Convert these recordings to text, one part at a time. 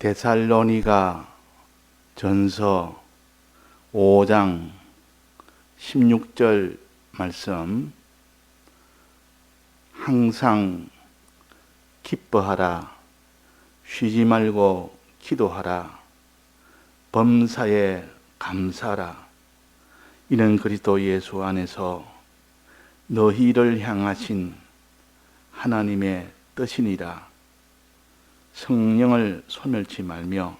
데살로니가 전서 5장 16절 말씀, 항상 기뻐하라, 쉬지 말고 기도하라, 범사에 감사하라. 이는 그리스도 예수 안에서 너희를 향하신 하나님의 뜻이니라. 성령을 소멸치 말며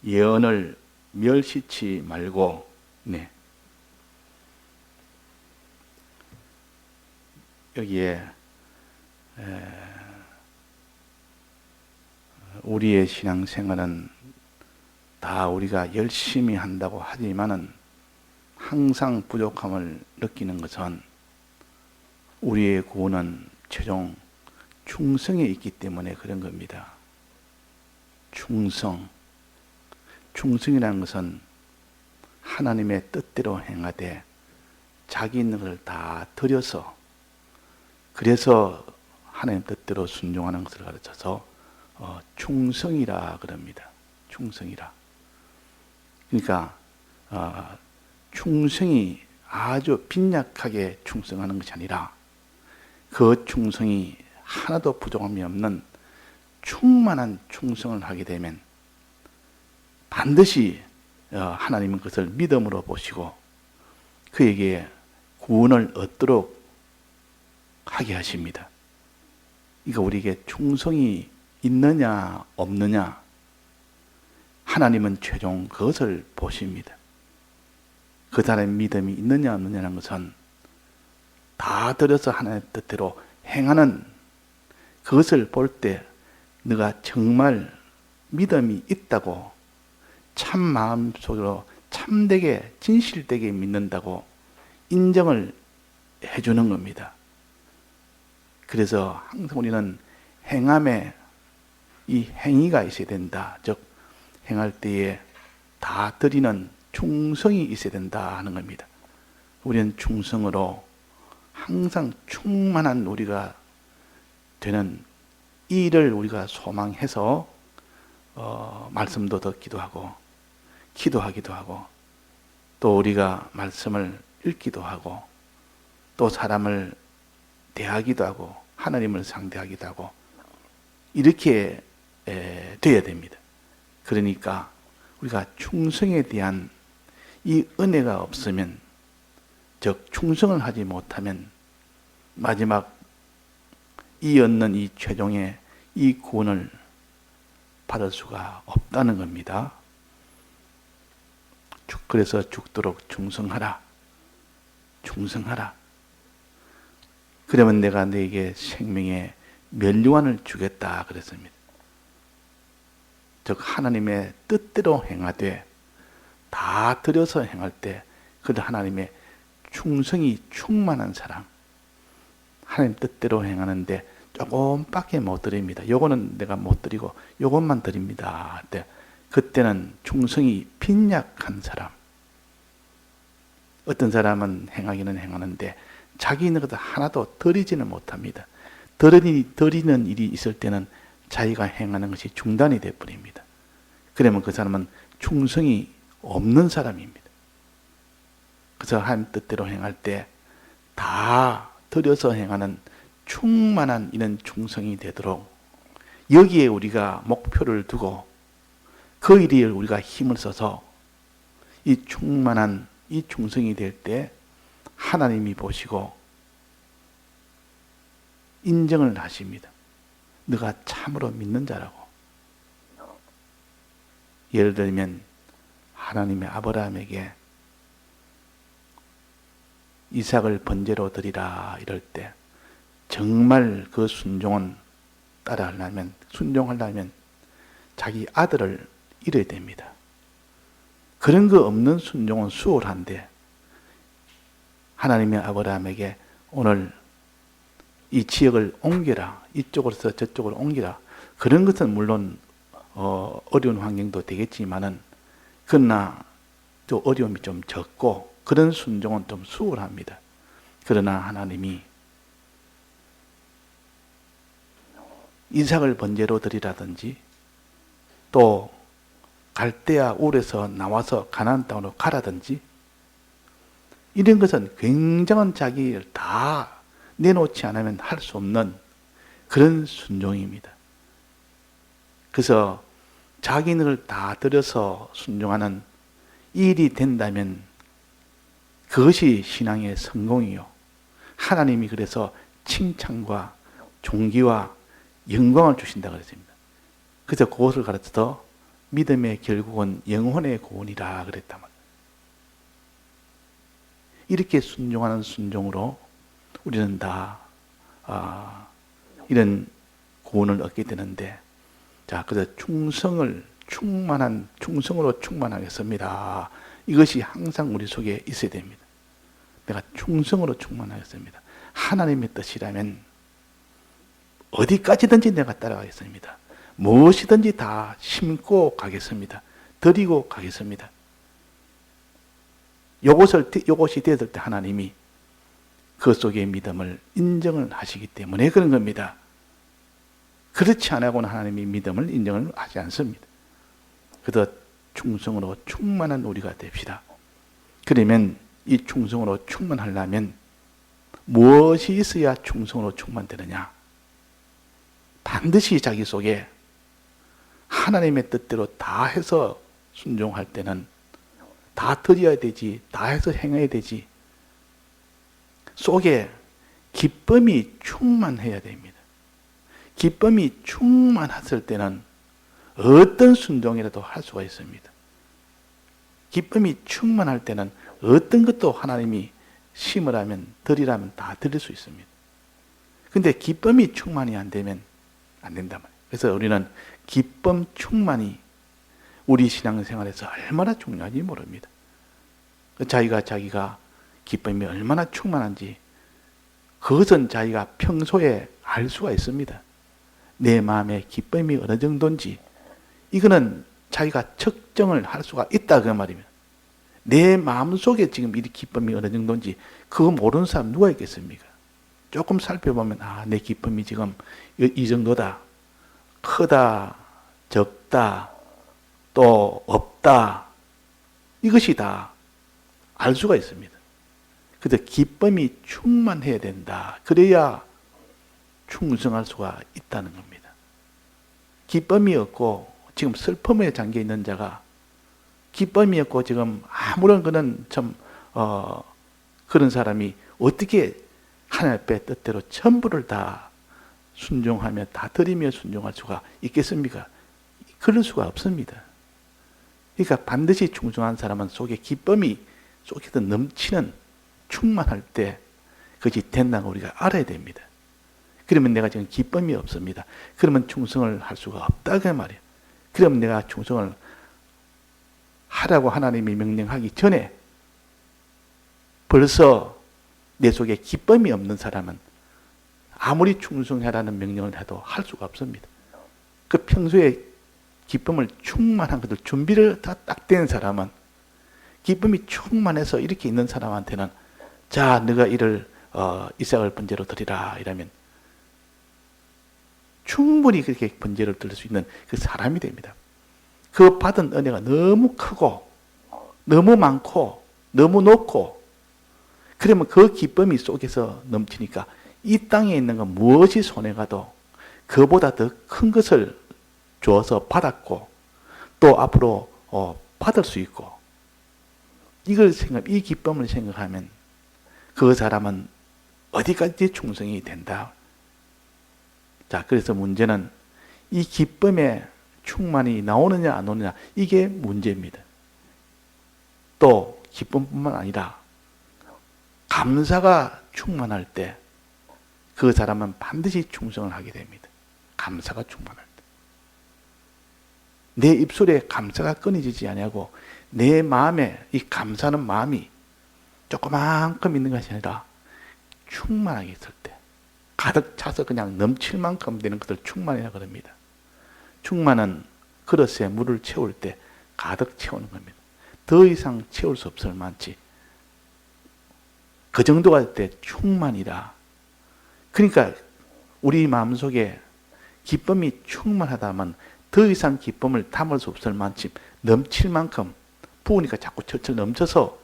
예언을 멸시치 말고. 여기에 우리의 신앙생활은 다 우리가 열심히 한다고 하지만은 항상 부족함을 느끼는 것은 우리의 구원은 최종 충성에 있기 때문에 그런 겁니다. 충성이라는 것은 하나님의 뜻대로 행하되 자기 있는 것을 다 들여서, 그래서 하나님 뜻대로 순종하는 것을 가르쳐서 충성이라 그럽니다. 충성이라. 그러니까 충성이 아주 빈약하게 충성하는 것이 아니라 그 충성이 하나도 부족함이 없는 충만한 충성을 하게 되면 반드시 하나님은 그것을 믿음으로 보시고 그에게 구원을 얻도록 하게 하십니다. 그러니까 우리에게 충성이 있느냐 없느냐, 하나님은 최종 그것을 보십니다. 그 사람의 믿음이 있느냐 없느냐는 것은 다 들여서 하나님의 뜻대로 행하는 그것을 볼 때 네가 정말 믿음이 있다고, 참 마음속으로 참되게 진실되게 믿는다고 인정을 해주는 겁니다. 그래서 항상 우리는 행함에 이 행위가 있어야 된다. 즉 행할 때에 다 드리는 충성이 있어야 된다 하는 겁니다. 우리는 충성으로 항상 충만한 우리가 되는 이 일을 우리가 소망해서 말씀도 듣기도 하고 기도하기도 하고 또 우리가 말씀을 읽기도 하고 또 사람을 대하기도 하고 하나님을 상대하기도 하고 이렇게 돼야 됩니다. 그러니까 우리가 충성에 대한 이 은혜가 없으면, 즉 충성을 하지 못하면 마지막 이 얻는 이 최종의 이 구원을 받을 수가 없다는 겁니다. 그래서 죽도록 충성하라. 그러면 내가 너에게 생명의 면류관을 주겠다 그랬습니다. 즉 하나님의 뜻대로 행하되 다 들여서 행할 때 그 하나님의 충성이 충만한 사람, 하나님 뜻대로 행하는데 조금밖에 못 드립니다. 요거는 내가 못 드리고 요것만 드립니다. 그때는 충성이 빈약한 사람. 어떤 사람은 행하기는 행하는데 자기 있는 것을 하나도 드리지는 못합니다. 드리는 일이 있을 때는 자기가 행하는 것이 중단이 되어버립니다. 그러면 그 사람은 충성이 없는 사람입니다. 그래서 하나님 뜻대로 행할 때 다 들여서 행하는 충만한 이런 충성이 되도록 여기에 우리가 목표를 두고 그 일에 우리가 힘을 써서 이 충만한 이 충성이 될 때 하나님이 보시고 인정을 하십니다. 너가 참으로 믿는 자라고. 예를 들면 하나님의 아브라함에게 이삭을 번제로 드리라 이럴 때 정말 그 순종은 순종하려면 자기 아들을 잃어야 됩니다. 그런 거 없는 순종은 수월한데 하나님의 아브라함에게 오늘 이 지역을 옮겨라, 이쪽으로서 저쪽으로 옮기라. 그런 것은 물론 어려운 환경도 되겠지만은 그러나 또 어려움이 좀 적고 그런 순종은 좀 수월합니다. 그러나 하나님이 이삭을 번제로 드리라든지 또 갈대아 울에서 나와서 가나안 땅으로 가라든지, 이런 것은 굉장한 자기를 다 내놓지 않으면 할 수 없는 그런 순종입니다. 그래서 자기 능을 다 들여서 순종하는 일이 된다면 그것이 신앙의 성공이요, 하나님이 그래서 칭찬과 존귀와 영광을 주신다 그랬습니다. 그래서 그것을 가르쳐서 믿음의 결국은 영혼의 구원이라 그랬단 말이에요. 이렇게 순종하는 순종으로 우리는 다 이런 구원을 얻게 되는데, 자, 그래서 충성으로 충만하겠습니다. 이것이 항상 우리 속에 있어야 됩니다. 내가 충성으로 충만하겠습니다. 하나님의 뜻이라면 어디까지든지 내가 따라가겠습니다. 무엇이든지 다 심고 가겠습니다. 드리고 가겠습니다. 요것이 되었을 때 하나님이 그 속의 믿음을 인정을 하시기 때문에 그런 겁니다. 그렇지 않고는 하나님이 믿음을 인정을 하지 않습니다. 그래서 충성으로 충만한 우리가 됩시다. 그러면 이 충성으로 충만하려면 무엇이 있어야 충성으로 충만되느냐? 반드시 자기 속에 하나님의 뜻대로 다 해서 순종할 때는 다 드려야 되지, 다 해서 행해야 되지, 속에 기쁨이 충만해야 됩니다. 기쁨이 충만했을 때는 어떤 순종이라도 할 수가 있습니다. 기쁨이 충만할 때는 어떤 것도 하나님이 심으라면, 드리라면 다 드릴 수 있습니다. 근데 기쁨이 충만이 안 되면 안 된단 말이에요. 그래서 우리는 기쁨 충만이 우리 신앙생활에서 얼마나 중요한지 모릅니다. 자기가 기쁨이 얼마나 충만한지 그것은 자기가 평소에 알 수가 있습니다. 내 마음의 기쁨이 어느 정도인지 이거는 자기가 측정을 할 수가 있다 그 말입니다. 내 마음속에 지금 이 기쁨이 어느 정도인지 그거 모르는 사람 누가 있겠습니까? 조금 살펴보면 내 기쁨이 지금 이 정도다, 크다, 적다, 또 없다, 이것이 다 알 수가 있습니다. 그래서 기쁨이 충만해야 된다. 그래야 충성할 수가 있다는 겁니다. 기쁨이 없고 지금 슬픔에 잠겨 있는 자가 기쁨이 없고 지금 아무런 그런 그런 사람이 어떻게 하나님 앞에 뜻대로 전부를 다 순종하며 다 드리며 순종할 수가 있겠습니까? 그럴 수가 없습니다. 그러니까 반드시 충성한 사람은 속에 기쁨이 속에서 넘치는 충만할 때 그것이 된다는 걸 우리가 알아야 됩니다. 그러면 내가 지금 기쁨이 없습니다. 그러면 충성을 할 수가 없다 그 말이에요. 그러면 내가 충성을 하라고 하나님이 명령하기 전에 벌써 내 속에 기쁨이 없는 사람은 아무리 충성하라는 명령을 해도 할 수가 없습니다. 그 평소에 기쁨을 충만한 것들 준비를 다 딱 된 사람은 기쁨이 충만해서 이렇게 있는 사람한테는 자, 네가 이를 이삭을 번제로 드리라 이러면 충분히 그렇게 번제를 드릴 수 있는 그 사람이 됩니다. 그 받은 은혜가 너무 크고 너무 많고 너무 높고 그러면 그 기쁨이 속에서 넘치니까 이 땅에 있는 건 무엇이 손해가도 그보다 더 큰 것을 주어서 받았고 또 앞으로 받을 수 있고 이 기쁨을 생각하면 그 사람은 어디까지 충성이 된다. 자, 그래서 문제는 이 기쁨의 충만이 나오느냐 안 오느냐 이게 문제입니다. 또 기쁨뿐만 아니라 감사가 충만할 때 그 사람은 반드시 충성을 하게 됩니다. 감사가 충만할 때. 내 입술에 감사가 끊어지지 아니하고 내 마음에 이 감사하는 마음이 조그만큼 있는 것이 아니라 충만하게 있을 때 가득 차서 그냥 넘칠 만큼 되는 것을 충만이라고 그럽니다. 충만은 그릇에 물을 채울 때 가득 채우는 겁니다. 더 이상 채울 수 없을 만치 그 정도가 될 때 충만이라. 그러니까 우리 마음속에 기쁨이 충만하다면 더 이상 기쁨을 담을 수 없을 만큼 넘칠 만큼 부으니까 자꾸 철철 넘쳐서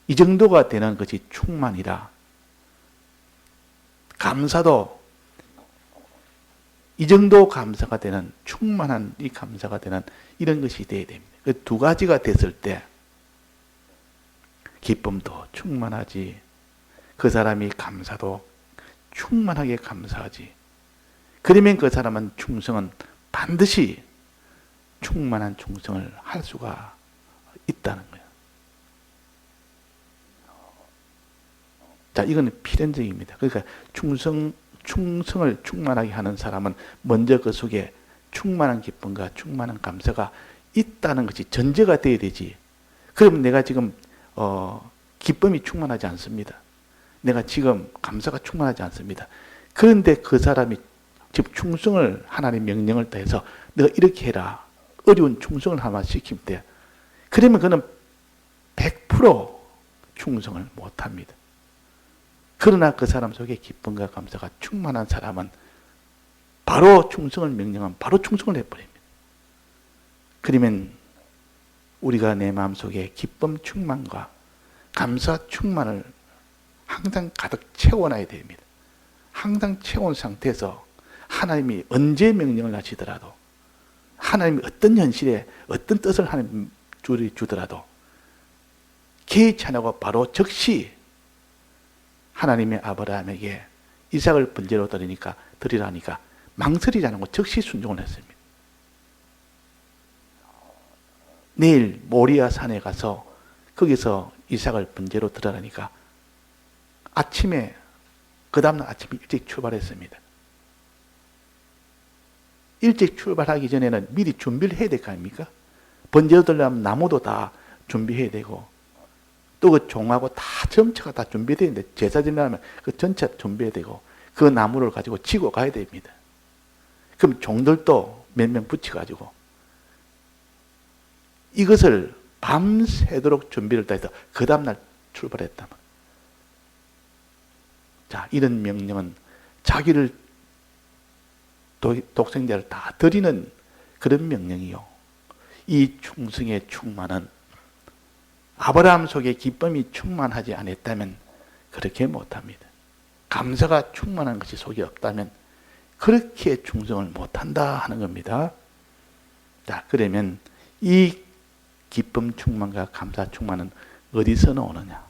이 정도가 되는 것이 충만이라, 감사도 이 정도 감사가 되는, 충만한 이 감사가 되는 이런 것이 되어야 됩니다. 그 두 가지가 됐을 때 기쁨도 충만하지, 그 사람이 감사도 충만하게 감사하지. 그러면 그 사람은 충성은 반드시 충만한 충성을 할 수가 있다는 거예요. 자, 이거는 필연적입니다. 그러니까 충성을 충만하게 하는 사람은 먼저 그 속에 충만한 기쁨과 충만한 감사가 있다는 것이 전제가 되어야 되지. 그럼 내가 지금 기쁨이 충만하지 않습니다. 내가 지금 감사가 충만하지 않습니다. 그런데 그 사람이 지금 충성을, 하나님 명령을 따해서 내가 이렇게 해라, 어려운 충성을 하나 시키면 돼. 그러면 그는 100% 충성을 못합니다. 그러나 그 사람 속에 기쁨과 감사가 충만한 사람은 바로 충성을 명령하면 바로 충성을 해버립니다. 그러면 우리가 내 마음속에 기쁨 충만과 감사 충만을 항상 가득 채워놔야 됩니다. 항상 채운 상태에서 하나님이 언제 명령을 하시더라도, 하나님이 어떤 현실에 어떤 뜻을 하나님 주더라도 개의치 않고 바로 즉시 하나님의 아브라함에게 이삭을 번제로 드리라니까 망설이지 않고 즉시 순종을 했습니다. 내일 모리아 산에 가서 거기서 이삭을 번제로 드리라니까 아침에, 그 다음날 아침에 일찍 출발했습니다. 일찍 출발하기 전에는 미리 준비를 해야 될 거 아닙니까? 번제로 드리려면 나무도 다 준비해야 되고, 또 그 종하고 다 전체가 다 준비되는데, 제사 드리려면 그 전체 준비해야 되고, 그 나무를 가지고 지고 가야 됩니다. 그럼 종들도 몇 명 붙여가지고 이것을 밤새도록 준비를 다 해서 그 다음날 출발했다. 자, 이런 명령은 자기를, 독생자를 다 드리는 그런 명령이요. 이 충성의 충만은 아브라함 속에 기쁨이 충만하지 않았다면 그렇게 못합니다. 감사가 충만한 것이 속에 없다면 그렇게 충성을 못한다 하는 겁니다. 자, 그러면 이 기쁨 충만과 감사 충만은 어디서 나오느냐?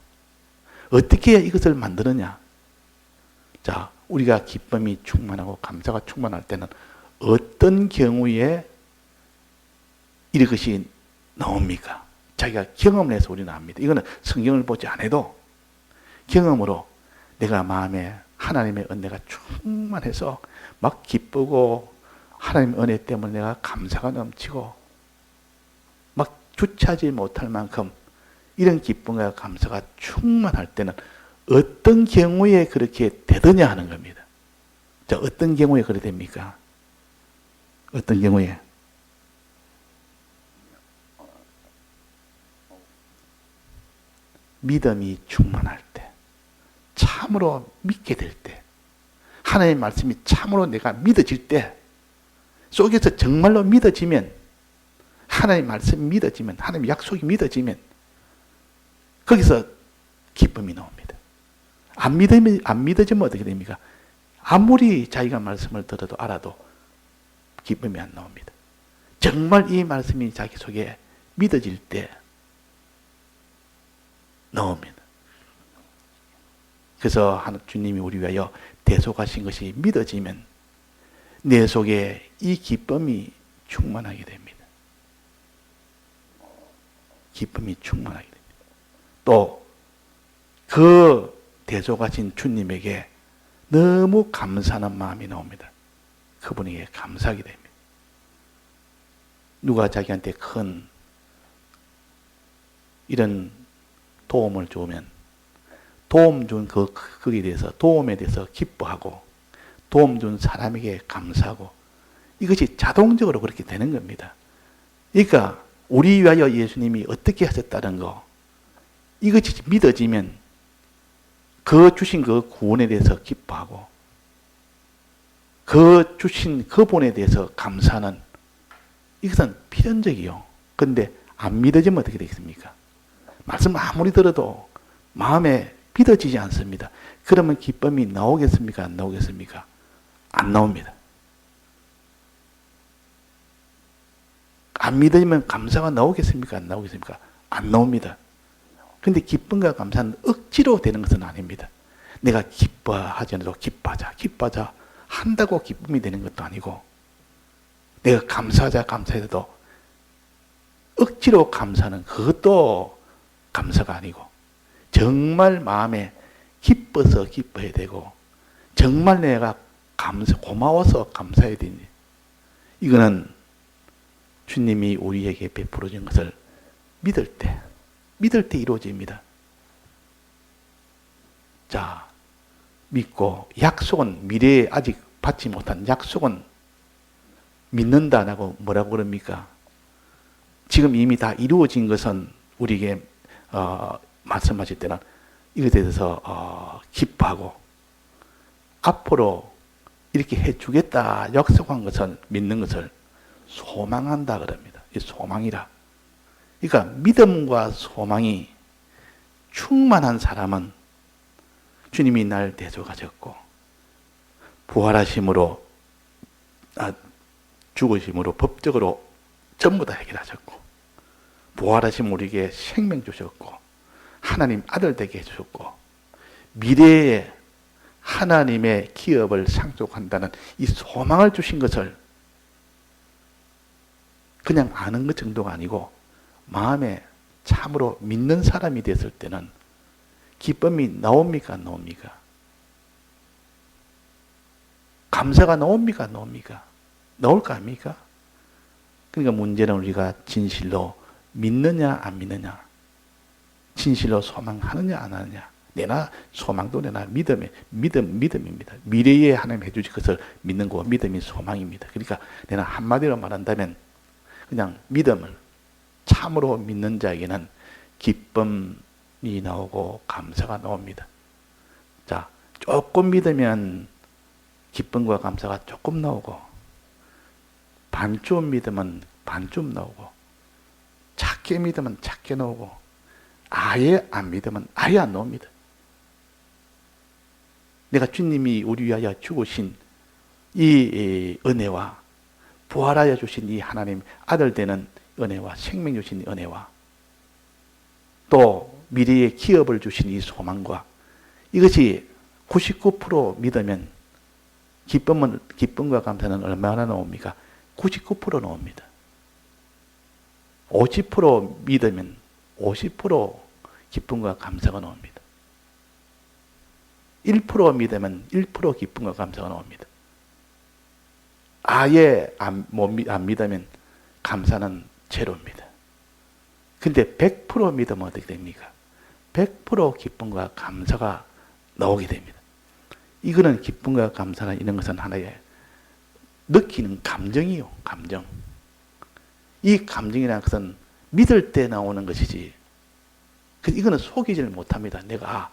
어떻게 해야 이것을 만드느냐? 자, 우리가 기쁨이 충만하고 감사가 충만할 때는 어떤 경우에 이것이 나옵니까? 자기가 경험을 해서 우리는 압니다. 이거는 성경을 보지 않아도 경험으로 내가 마음에 하나님의 은혜가 충만해서 막 기쁘고, 하나님의 은혜 때문에 내가 감사가 넘치고 막 주체하지 못할 만큼 이런 기쁨과 감사가 충만할 때는 어떤 경우에 그렇게 되느냐 하는 겁니다. 자, 어떤 경우에 그렇게 됩니까? 어떤 경우에? 믿음이 충만할 때, 참으로 믿게 될 때, 하나님의 말씀이 참으로 내가 믿어질 때, 속에서 정말로 믿어지면, 하나님의 말씀이 믿어지면, 하나님의 약속이 믿어지면 거기서 기쁨이 나옵니다. 안 믿어지면 어떻게 됩니까? 아무리 자기가 말씀을 들어도 알아도 기쁨이 안 나옵니다. 정말 이 말씀이 자기 속에 믿어질 때 나옵니다. 그래서 주님이 우리 위하여 대속하신 것이 믿어지면 내 속에 이 기쁨이 충만하게 됩니다. 기쁨이 충만하게 됩니다. 또 그 대속하신 주님에게 너무 감사하는 마음이 나옵니다. 그분에게 감사하게 됩니다. 누가 자기한테 큰 이런 도움을 주면 도움 준 거기에 대해서, 도움에 대해서 기뻐하고 도움 준 사람에게 감사하고, 이것이 자동적으로 그렇게 되는 겁니다. 그러니까 우리 위하여 예수님이 어떻게 하셨다는 거, 이것이 믿어지면 그 주신 그 구원에 대해서 기뻐하고, 그 주신 그분에 대해서 감사하는 이것은 필연적이요. 그런데 안 믿어지면 어떻게 되겠습니까? 말씀 아무리 들어도 마음에 믿어지지 않습니다. 그러면 기쁨이 나오겠습니까? 안 나오겠습니까? 안 나옵니다. 안 믿어지면 감사가 나오겠습니까? 안 나오겠습니까? 안 나옵니다. 근데 기쁨과 감사는 억지로 되는 것은 아닙니다. 내가 기뻐하지 않아도 기뻐하자 한다고 기쁨이 되는 것도 아니고, 내가 감사해도 억지로 감사하는 그것도 감사가 아니고, 정말 마음에 기뻐서 기뻐해야 되고, 정말 내가 고마워서 감사해야 되니, 이거는 주님이 우리에게 베풀어 준 것을 믿을 때 이루어집니다. 자, 믿고, 약속은 미래에 아직 받지 못한 약속은 믿는다라고 뭐라고 그럽니까? 지금 이미 다 이루어진 것은 우리에게 말씀하실 때는 이것에 대해서 기뻐하고, 앞으로 이렇게 해주겠다 약속한 것을 믿는 것을 소망한다 그럽니다. 이 소망이라. 그러니까 믿음과 소망이 충만한 사람은 주님이 날 대적하셨고, 부활하심으로, 죽으심으로 법적으로 전부 다 해결하셨고, 부활하심 우리에게 생명 주셨고, 하나님 아들 되게 해주셨고, 미래에 하나님의 기업을 상속한다는 이 소망을 주신 것을 그냥 아는 것 정도가 아니고 마음에 참으로 믿는 사람이 됐을 때는 기쁨이 나옵니까? 안 나옵니까? 감사가 나옵니까? 안 나옵니까? 나올까 합니까? 그러니까 문제는 우리가 진실로 믿느냐 안 믿느냐, 진실로 소망하느냐 안 하느냐. 내나 소망도 내나 믿음입니다. 미래에 하나님 해주실 것을 믿는 거 믿음이 소망입니다. 그러니까 내가 한마디로 말한다면 그냥 믿음을 참으로 믿는 자에게는 기쁨이 나오고 감사가 나옵니다. 자, 조금 믿으면 기쁨과 감사가 조금 나오고, 반쯤 믿으면 반쯤 나오고, 작게 믿으면 작게 나오고, 아예 안 믿으면 아예 안 나옵니다. 내가 주님이 우리 위하여 죽으신 이 은혜와, 부활하여 주신 이 하나님 아들 되는 은혜와, 생명 주신 은혜와, 또 미래의 기업을 주신 이 소망과, 이것이 99% 믿으면 기쁨과 감사는 얼마나 나옵니까? 99% 나옵니다. 50% 믿으면 50% 기쁨과 감사가 나옵니다. 1% 믿으면 1% 기쁨과 감사가 나옵니다. 아예 안 믿으면 감사는 제로입니다. 근데 100% 믿으면 어떻게 됩니까? 100% 기쁨과 감사가 나오게 됩니다. 이거는 기쁨과 감사나 이런 것은 하나의 느끼는 감정이요, 감정. 이 감정이라는 것은 믿을 때 나오는 것이지, 이거는 속이지를 못합니다. 내가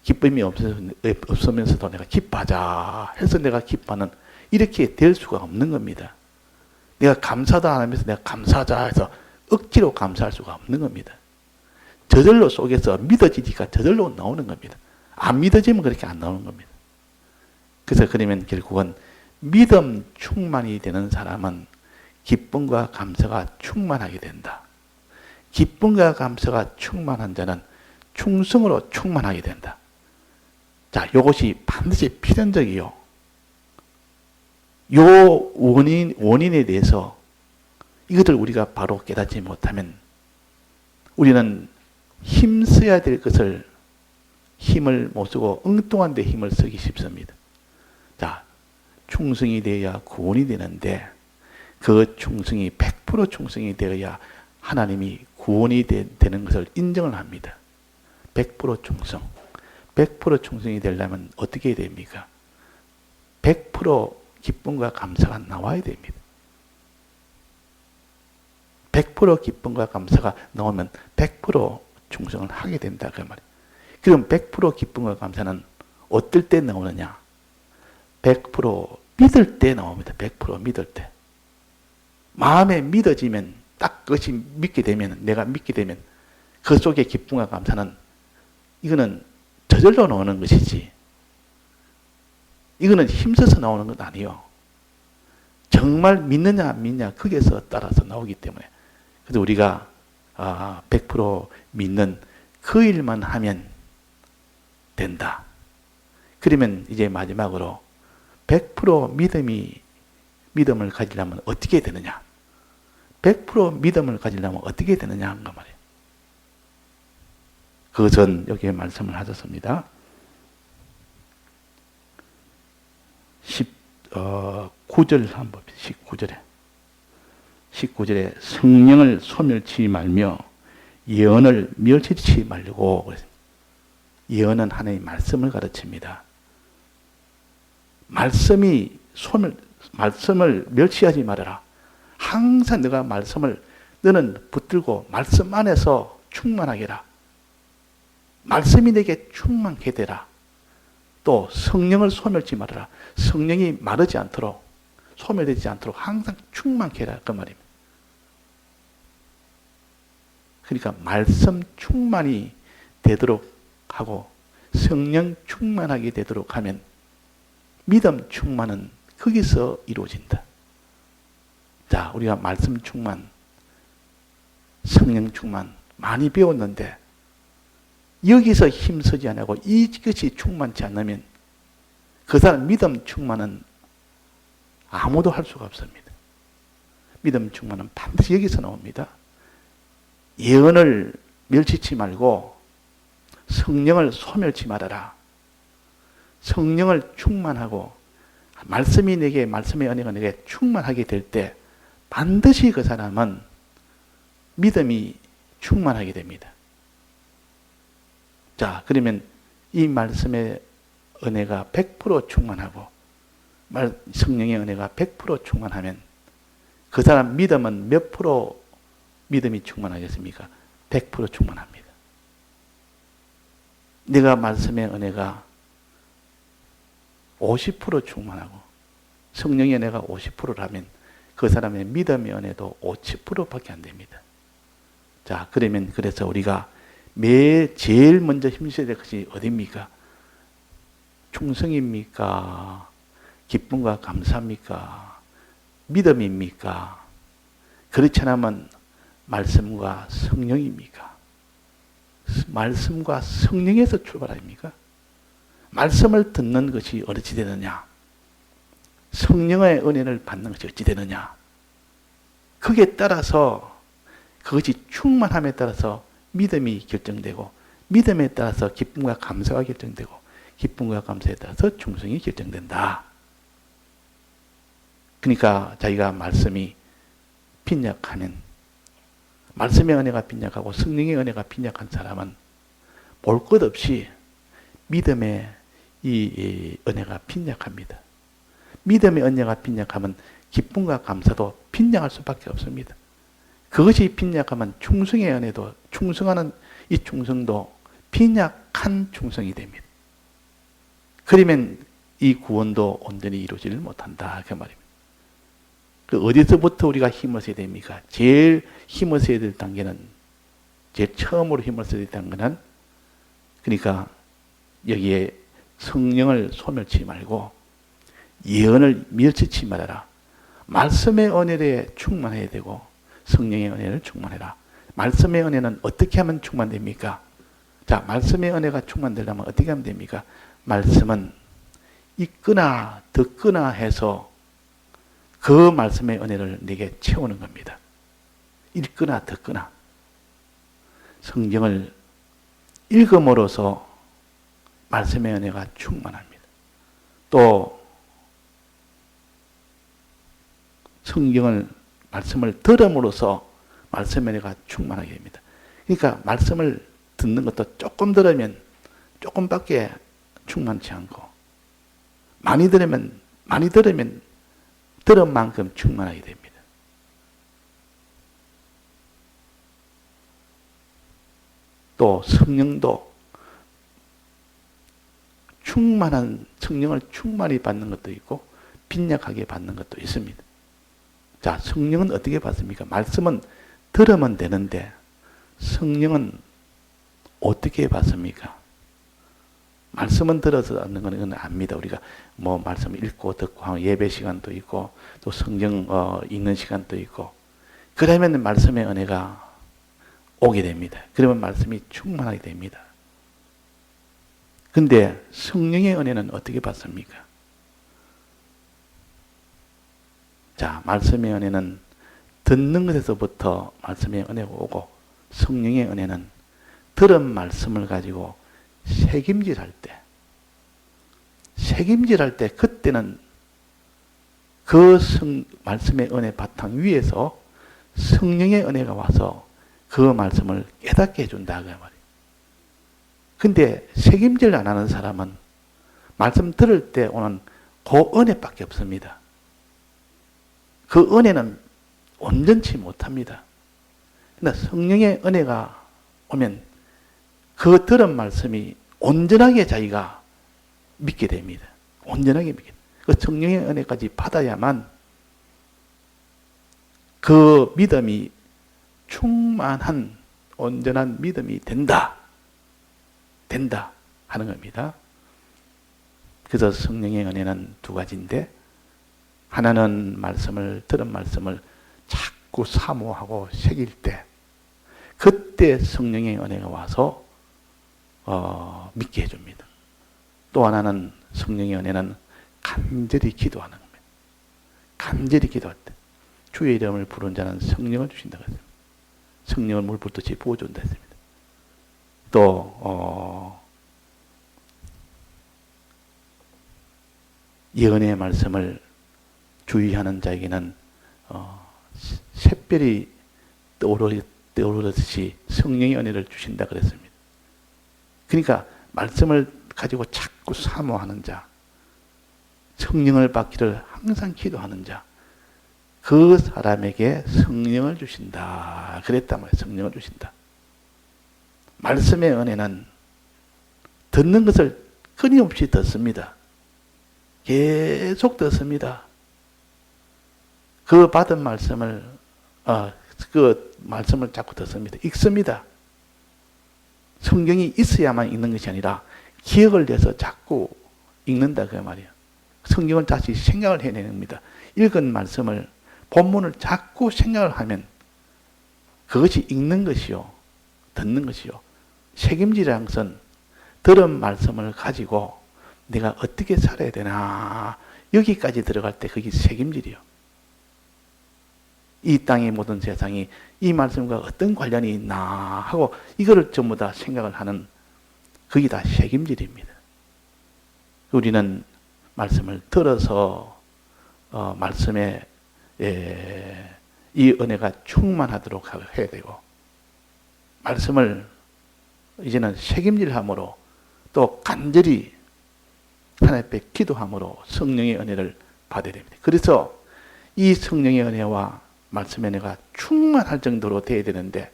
기쁨이 없으면서도 내가 기뻐하자 해서 내가 기뻐하는, 이렇게 될 수가 없는 겁니다. 내가 감사도 안 하면서 내가 감사하자 해서 억지로 감사할 수가 없는 겁니다. 저절로 속에서 믿어지니까 저절로 나오는 겁니다. 안 믿어지면 그렇게 안 나오는 겁니다. 그래서 그러면 결국은 믿음 충만이 되는 사람은 기쁨과 감사가 충만하게 된다. 기쁨과 감사가 충만한 자는 충성으로 충만하게 된다. 자, 이것이 반드시 필연적이요. 요 원인에 대해서 이것을 우리가 바로 깨닫지 못하면 우리는 힘써야 될 것을 힘을 못 쓰고 엉뚱한 데 힘을 쓰기 쉽습니다. 자, 충성이 되어야 구원이 되는데 그 충성이 100% 충성이 되어야 하나님이 구원이 되는 것을 인정을 합니다. 100% 충성. 100% 충성이 되려면 어떻게 해야 됩니까? 100% 기쁨과 감사가 나와야 됩니다. 100% 기쁨과 감사가 나오면 100% 충성을 하게 된다 그 말이에요. 그럼 100% 기쁨과 감사는 어떨 때 나오느냐? 100% 믿을 때 나옵니다. 100% 믿을 때. 마음에 믿어지면 딱 그것이 믿게 되면, 내가 믿게 되면 그 속에 기쁨과 감사는 이거는 저절로 나오는 것이지, 이거는 힘써서 나오는 건 아니에요. 정말 믿느냐 안 믿느냐 거기에서 따라서 나오기 때문에. 그래서 우리가 100% 믿는 그 일만 하면 된다. 그러면 이제 마지막으로 100% 믿음을 가지려면 어떻게 되느냐? 100% 믿음을 가지려면 어떻게 되느냐 한가 말이에요. 그것은 여기에 말씀을 하셨습니다. 19절 한번 19절에 성령을 소멸치 말며 예언을 멸치지 말고 그랬습니다. 예언은 하나님의 말씀을 가르칩니다. 말씀을 멸치하지 말아라. 항상 너가 너는 붙들고 말씀 안에서 충만하게 해라. 말씀이 내게 충만케 되라. 또 성령을 소멸치 말아라. 성령이 마르지 않도록, 소멸되지 않도록 항상 충만케 해라. 그 말입니다. 그러니까 말씀 충만이 되도록 하고 성령 충만하게 되도록 하면 믿음 충만은 거기서 이루어진다. 자, 우리가 말씀 충만, 성령 충만 많이 배웠는데 여기서 힘쓰지 않고 이것이 충만치 않으면 그 사람 믿음 충만은 아무도 할 수가 없습니다. 믿음 충만은 반드시 여기서 나옵니다. 예언을 멸치지 말고 성령을 소멸치 말아라. 성령을 충만하고 말씀의 은혜가 내게 충만하게 될 때 반드시 그 사람은 믿음이 충만하게 됩니다. 자, 그러면 이 말씀의 은혜가 100% 충만하고 성령의 은혜가 100% 충만하면 그 사람 믿음은 몇 프로 믿음이 충만하겠습니까? 100% 충만합니다. 내가 말씀의 은혜가 50% 충만하고 성령의 은혜가 50%라면 그 사람의 믿음의 은혜도 50%밖에 안 됩니다. 자, 그래서 우리가 제일 먼저 힘써야 될 것이 어디입니까? 충성입니까? 기쁨과 감사입니까? 믿음입니까? 그렇지 않으면 말씀과 성령입니까? 말씀과 성령에서 출발합니까? 말씀을 듣는 것이 어찌 되느냐? 성령의 은혜를 받는 것이 어찌 되느냐? 그게 따라서 그것이 충만함에 따라서 믿음이 결정되고 믿음에 따라서 기쁨과 감사가 결정되고 기쁨과 감사에 따라서 충성이 결정된다. 그러니까 자기가 말씀이 빈약하면 말씀의 은혜가 빈약하고 성령의 은혜가 빈약한 사람은 볼 것 없이 믿음의 이 은혜가 빈약합니다. 믿음의 은혜가 빈약하면 기쁨과 감사도 빈약할 수밖에 없습니다. 그것이 빈약하면 충성의 은혜도 충성하는 이 충성도 빈약한 충성이 됩니다. 그러면 이 구원도 온전히 이루어지를 못한다 그 말입니다. 어디서부터 우리가 힘을 써야 됩니까? 제일 힘을 써야 될 단계는 제일 처음으로 힘을 써야 될 단계는 그러니까 여기에 성령을 소멸치 말고 예언을 멸치지 말아라. 말씀의 은혜에 충만해야 되고 성령의 은혜를 충만해라. 말씀의 은혜는 어떻게 하면 충만됩니까? 자, 말씀의 은혜가 충만되려면 어떻게 하면 됩니까? 말씀은 읽거나 듣거나 해서 그 말씀의 은혜를 내게 채우는 겁니다. 읽거나 듣거나 성경을 읽음으로써 말씀의 은혜가 충만합니다. 또 말씀을 들음으로써 말씀의 은혜가 충만하게 됩니다. 그러니까 말씀을 듣는 것도 조금 들으면 조금밖에 충만치 않고 많이 들으면 들은 만큼 충만하게 됩니다. 또 성령도 충만한 성령을 충만히 받는 것도 있고 빈약하게 받는 것도 있습니다. 자, 성령은 어떻게 받습니까? 말씀은 들으면 되는데 성령은 어떻게 받습니까? 말씀은 들어서 얻는 건 압니다. 우리가 뭐 말씀 읽고 듣고 하면 예배 시간도 있고 또 성경 읽는 시간도 있고 그러면 말씀의 은혜가 오게 됩니다. 그러면 말씀이 충만하게 됩니다. 근데 성령의 은혜는 어떻게 받습니까? 자, 말씀의 은혜는 듣는 것에서부터 말씀의 은혜가 오고 성령의 은혜는 들은 말씀을 가지고 책임질할 때 그때는 그 말씀의 은혜 바탕 위에서 성령의 은혜가 와서 그 말씀을 깨닫게 해준다 그 말이에요. 근데 책임질 안 하는 사람은 말씀 들을 때 오는 그 은혜밖에 없습니다. 그 은혜는 온전치 못합니다. 그러나 성령의 은혜가 오면 그 들은 말씀이 온전하게 자기가 믿게 됩니다. 온전하게 믿게 됩니다. 그 성령의 은혜까지 받아야만 그 믿음이 충만한 온전한 믿음이 된다 하는 겁니다. 그래서 성령의 은혜는 두 가지인데 하나는 들은 말씀을 자꾸 사모하고 새길 때 그때 성령의 은혜가 와서 믿게 해줍니다. 또 하나는 성령의 은혜는 간절히 기도하는 겁니다. 간절히 기도할 때 주의 이름을 부른 자는 성령을 주신다고 했습니다. 성령을 물 붓듯이 부어준다 했습니다. 또 예언의 말씀을 주의하는 자에게는 샛별이 떠오르듯이 성령의 은혜를 주신다 그랬습니다. 그러니까 말씀을 가지고 자꾸 사모하는 자, 성령을 받기를 항상 기도하는 자, 그 사람에게 성령을 주신다 그랬단 말이에요. 성령을 주신다. 말씀의 은혜는 듣는 것을 끊임없이 듣습니다. 계속 듣습니다. 그 받은 말씀을 자꾸 듣습니다. 읽습니다. 성경이 있어야만 읽는 것이 아니라 기억을 내서 자꾸 읽는다 그 말이에요. 성경을 다시 생각을 해내는 겁니다. 읽은 말씀을 본문을 자꾸 생각을 하면 그것이 읽는 것이요, 듣는 것이요. 책임지라는 것은 들은 말씀을 가지고 내가 어떻게 살아야 되나 여기까지 들어갈 때 그게 책임질이요. 이 땅의 모든 세상이 이 말씀과 어떤 관련이 있나 하고 이거를 전부 다 생각을 하는 그게 다 책임질입니다. 우리는 말씀을 들어서 말씀에 이 은혜가 충만하도록 해야 되고 말씀을 이제는 책임질함으로 또 간절히 하나님 앞에 기도함으로 성령의 은혜를 받아야 됩니다. 그래서 이 성령의 은혜와 말씀의 은혜가 충만할 정도로 돼야 되는데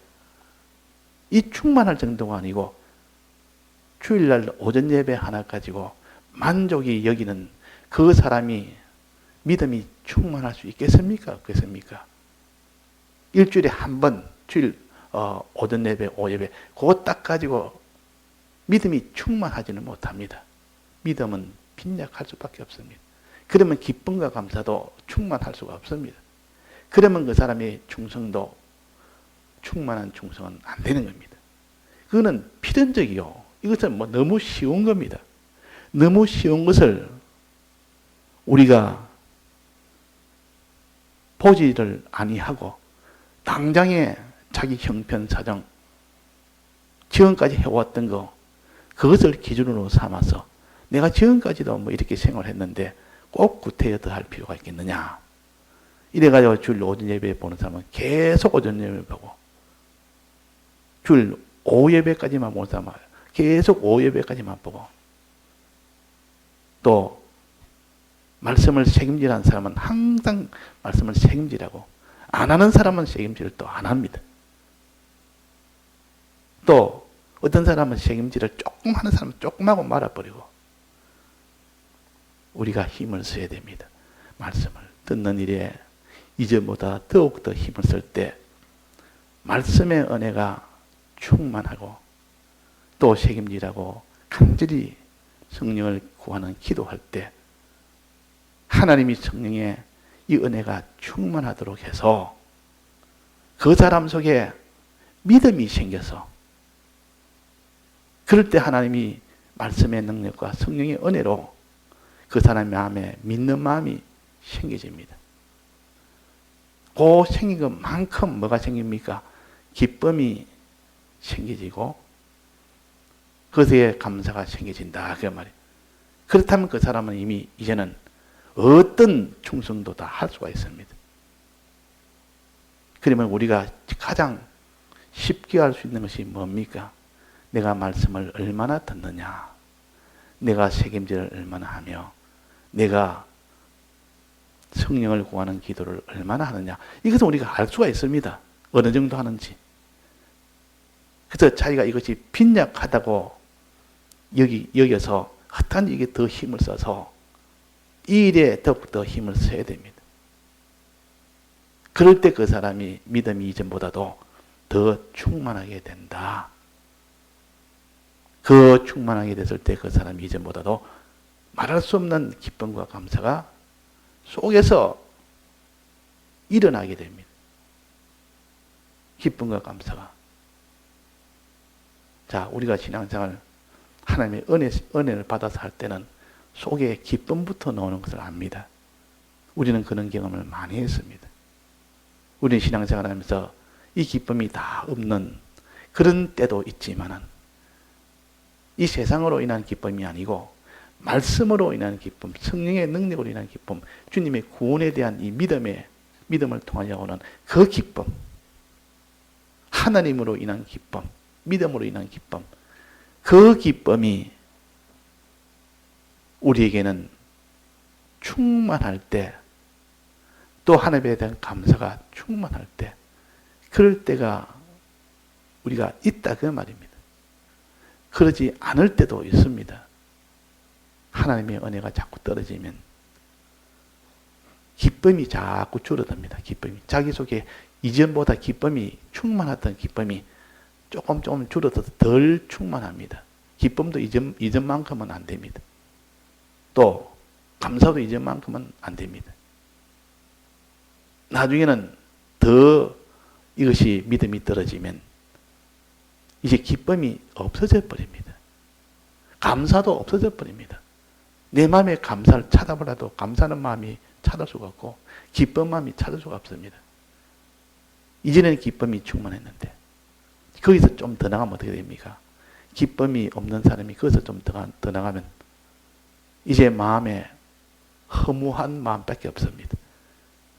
이 충만할 정도가 아니고 주일날 오전 예배 하나 가지고 만족이 여기는 그 사람이 믿음이 충만할 수 있겠습니까? 없겠습니까? 일주일에 한 번 주일 오전 예배, 오예배 그거 딱 가지고 믿음이 충만하지는 못합니다. 믿음은 빈약할 수밖에 없습니다. 그러면 기쁨과 감사도 충만할 수가 없습니다. 그러면 그 사람의 충성도 충만한 충성은 안 되는 겁니다. 그거는 필연적이요. 이것은 너무 쉬운 겁니다. 너무 쉬운 것을 우리가 보지를 아니하고 당장에 자기 형편사정 지금까지 해왔던 거 그것을 기준으로 삼아서 내가 지금까지도 이렇게 생활했는데 꼭 구태여 할 필요가 있겠느냐. 이래가지고 주일 오전 예배 보는 사람은 계속 오전 예배 보고 주일 오후 예배까지만 보는 사람은 계속 오후 예배까지만 보고 또 말씀을 책임지라는 사람은 항상 말씀을 책임지라고 안 하는 사람은 책임질을 또 안 합니다. 또 어떤 사람은 책임질을 조금 하는 사람은 조금 하고 말아버리고 우리가 힘을 써야 됩니다. 말씀을 듣는 일에 이전보다 더욱더 힘을 쓸 때 말씀의 은혜가 충만하고 또 책임지라고 간절히 성령을 구하는 기도할 때 하나님이 성령의 이 은혜가 충만하도록 해서 그 사람 속에 믿음이 생겨서 그럴 때 하나님이 말씀의 능력과 성령의 은혜로 그 사람의 마음에 믿는 마음이 생겨집니다. 그 생긴 것만큼 뭐가 생깁니까? 기쁨이 생겨지고 그것에 감사가 생겨진다 그 말이에요. 그렇다면 그 사람은 이미 이제는 어떤 충성도 다 할 수가 있습니다. 그러면 우리가 가장 쉽게 할 수 있는 것이 뭡니까? 내가 말씀을 얼마나 듣느냐, 내가 책임질을 얼마나 하며, 내가 성령을 구하는 기도를 얼마나 하느냐. 이것은 우리가 알 수가 있습니다. 어느 정도 하는지. 그래서 자기가 이것이 빈약하다고 여겨서 어떤 이게 더 힘을 써서 이 일에 더욱더 힘을 써야 됩니다. 그럴 때 그 사람이 믿음이 이전보다도 더 충만하게 된다. 그 충만하게 됐을 때 그 사람이 이전보다도 말할 수 없는 기쁨과 감사가 속에서 일어나게 됩니다. 기쁨과 감사가. 자, 우리가 신앙생활 하나님의 은혜를 받아서 할 때는 속에 기쁨부터 나오는 것을 압니다. 우리는 그런 경험을 많이 했습니다. 우리는 신앙생활 하면서 이 기쁨이 다 없는 그런 때도 있지만은 이 세상으로 인한 기쁨이 아니고 말씀으로 인한 기쁨, 성령의 능력으로 인한 기쁨, 주님의 구원에 대한 이 믿음을 통하여 오는 그 기쁨, 하나님으로 인한 기쁨, 믿음으로 인한 기쁨, 그 기쁨이 우리에게는 충만할 때, 또 하나님에 대한 감사가 충만할 때, 그럴 때가 우리가 있다 그 말입니다. 그러지 않을 때도 있습니다. 하나님의 은혜가 자꾸 떨어지면 기쁨이 자꾸 줄어듭니다. 기쁨이 자기 속에 이전보다 기쁨이 충만했던 기쁨이 조금 줄어들어서 덜 충만합니다. 기쁨도 이전만큼은 안 됩니다. 또 감사도 이전만큼은 안 됩니다. 나중에는 더 이것이 믿음이 떨어지면 이제 기쁨이 없어져 버립니다. 감사도 없어져 버립니다. 내 마음에 감사를 찾아보라도 감사하는 마음이 찾을 수가 없고 기쁜 마음이 찾을 수가 없습니다. 이전에는 기쁨이 충만했는데 거기서 좀 더 나가면 어떻게 됩니까? 기쁨이 없는 사람이 거기서 좀 더 나가면 이제 마음에 허무한 마음밖에 없습니다.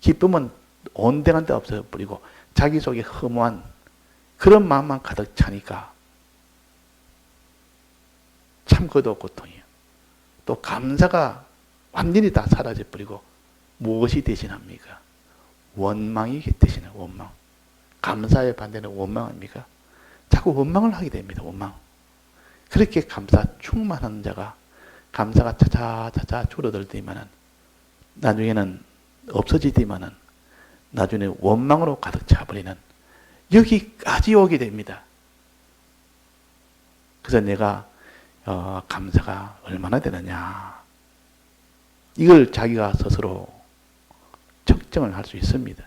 기쁨은 온데간 데 없어버리고 자기 속에 허무한 그런 마음만 가득 차니까 참 그것도 고통이에요. 또 감사가 완전히 다 사라져버리고 무엇이 대신합니까? 원망이 대신해요. 원망. 감사의 반대는 원망입니까? 자꾸 원망을 하게 됩니다. 원망. 그렇게 감사 충만한 자가 감사가 차차차차 줄어들더니만은 나중에는 없어지더니만은 나중에 원망으로 가득 차버리는 여기까지 오게 됩니다. 그래서 내가 감사가 얼마나 되느냐 이걸 자기가 스스로 측정을 할 수 있습니다.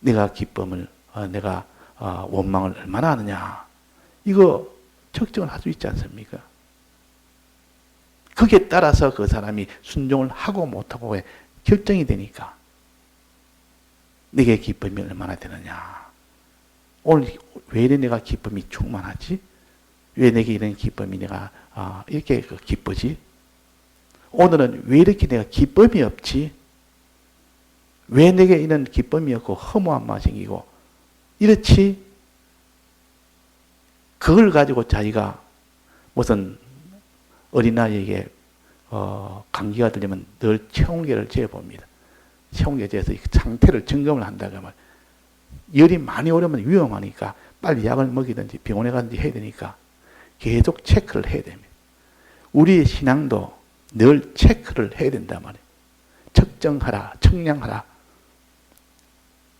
내가 기쁨을 내가 원망을 얼마나 하느냐 이거 측정을 할 수 있지 않습니까? 거기에 따라서 그 사람이 순종을 하고 못하고의 결정이 되니까 내게 기쁨이 얼마나 되느냐. 오늘 왜 이래 내가 기쁨이 충만하지? 왜 내게 이런 기쁨이 내가 이렇게 기쁘지? 오늘은 왜 이렇게 내가 기쁨이 없지? 왜 내게 이런 기쁨이 없고 허무한 마음이 생기고 이렇지? 그걸 가지고 자기가 무슨 어린아이에게 감기가 들리면 늘 체온계를 재봅니다. 체온계에 재서 상태를 점검을 한다고 하면 열이 많이 오르면 위험하니까 빨리 약을 먹이든지 병원에 가든지 해야 되니까 계속 체크를 해야 됩니다. 우리의 신앙도 늘 체크를 해야 된단 말이에요. 측정하라, 청량하라.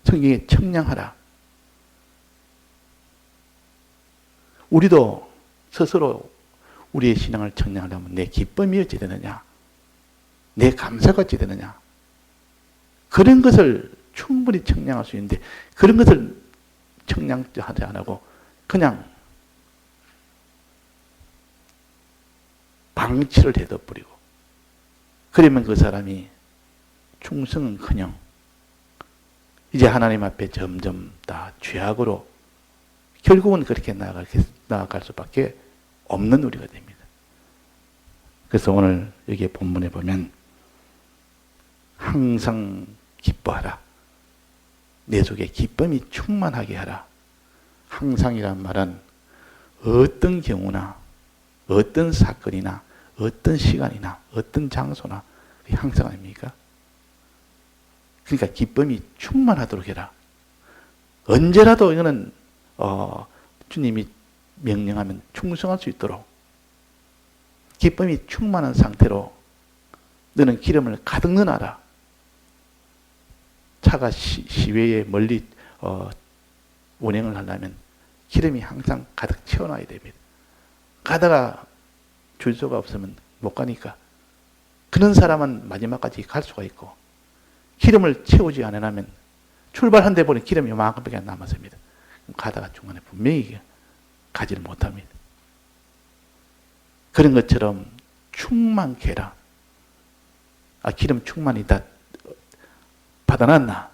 성경에 청량하라. 우리도 스스로 우리의 신앙을 청량하려면 내 기쁨이 어찌 되느냐, 내 감사가 어찌 되느냐, 그런 것을 충분히 청량할 수 있는데 그런 것을 청량하지 안 하고 그냥 방치를 해둬버리고, 그러면 그 사람이 충성은커녕 이제 하나님 앞에 점점 다 죄악으로 결국은 그렇게 나아갈 수밖에 없는 우리가 됩니다. 그래서 오늘 여기 본문에 보면 항상 기뻐하라. 내 속에 기쁨이 충만하게 하라. 항상이란 말은 어떤 경우나 어떤 사건이나 어떤 시간이나 어떤 장소나 항상 아닙니까? 그러니까 기쁨이 충만하도록 해라. 언제라도 이거는 주님이 명령하면 충성할 수 있도록 기쁨이 충만한 상태로 너는 기름을 가득 넣어놔라. 차가 시외에 멀리 운행을 하려면 기름이 항상 가득 채워놔야 됩니다. 가다가 주유소가 없으면 못 가니까 그런 사람은 마지막까지 갈 수가 있고, 기름을 채우지 않으면 출발한 데 보니 기름이 요만큼밖에 안 남았습니다. 가다가 중간에 분명히 가지를 못합니다. 그런 것처럼 충만케 해라. 기름 충만히 다 받아놨나?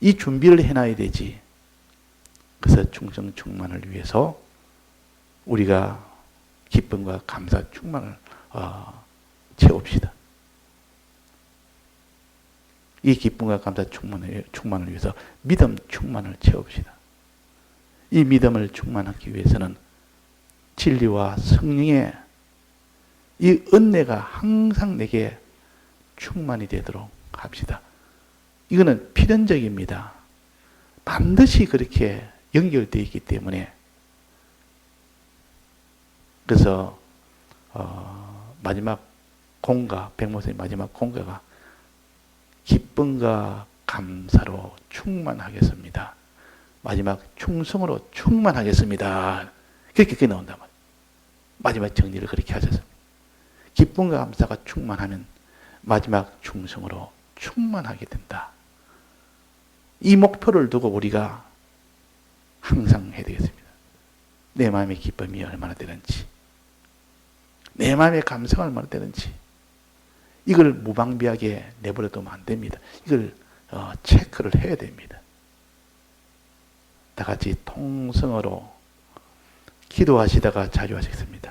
이 준비를 해놔야 되지. 그래서 충성 충만을 위해서 우리가 기쁨과 감사 충만을 채웁시다. 이 기쁨과 감사 충만을 위해서 믿음 충만을 채웁시다. 이 믿음을 충만하기 위해서는 진리와 성령의 이 은혜가 항상 내게 충만이 되도록 합시다. 이거는 필연적입니다. 반드시 그렇게 연결되어 있기 때문에. 그래서 마지막 공가, 백모세의 마지막 공가가 기쁨과 감사로 충만하겠습니다. 마지막 충성으로 충만하겠습니다. 그렇게 나온단 말이에요. 마지막 정리를 그렇게 하셨습니다. 기쁨과 감사가 충만하면 마지막 충성으로 충만하게 된다. 이 목표를 두고 우리가 항상 해야 되겠습니다. 내 마음의 기쁨이 얼마나 되는지, 내 마음의 감사가 얼마나 되는지, 이걸 무방비하게 내버려두면 안 됩니다. 이걸 체크를 해야 됩니다. 다 같이 통성으로 기도하시다가 자유하시겠습니다.